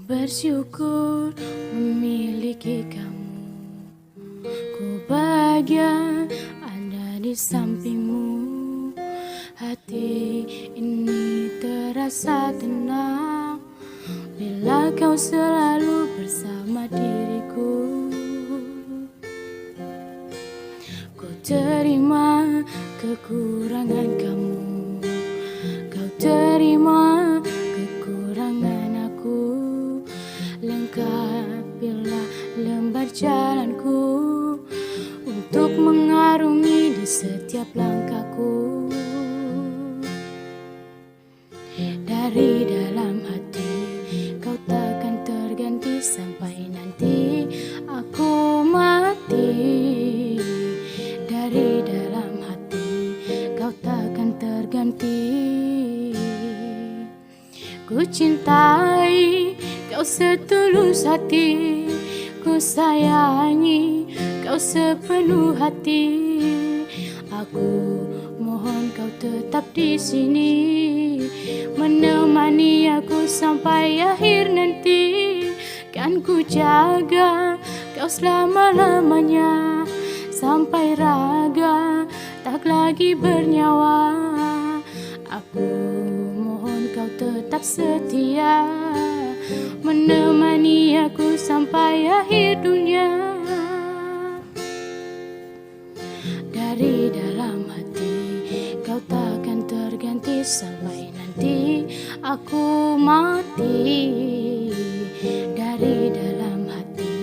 bersyukur memiliki kamu. Ku bahagia ada di sampingmu. Hati ini terasa tenang bila kau selalu bersama diriku. Ku terima kekurangan kamu, kau terima kekurangan aku. Lengkapilah lembar jalanku untuk mengarungi di setiap langkahku. Dari dalam hati kau takkan terganti sampai nanti aku mati. Dari dalam hati kau takkan terganti. Ku cintai kau setulus hati, ku sayangi kau sepenuh hati. Aku mohon kau tetap di sini, menemani aku sampai akhir nanti. Kan ku jaga kau selama-lamanya, sampai raga tak lagi bernyawa. Aku mohon kau tetap setia, menemani aku sampai akhir dunia. Dari dalam hati kau takkan terganti sampai nanti aku mati. Dari dalam hati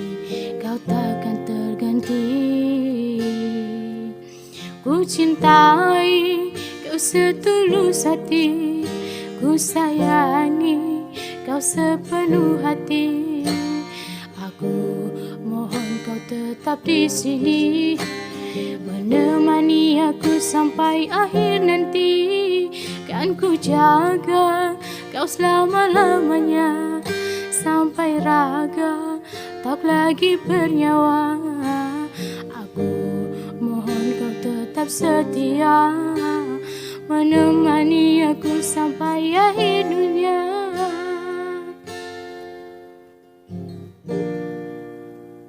kau takkan terganti. Ku cintai kau setulus hati, ku sayangi kau sepenuh hati. Aku mohon kau tetap di sini, menemani aku sampai akhir nanti. Kan ku jaga kau selama-lamanya, sampai raga tak lagi bernyawa. Aku mohon kau tetap setia, menemani aku sampai akhir dunia.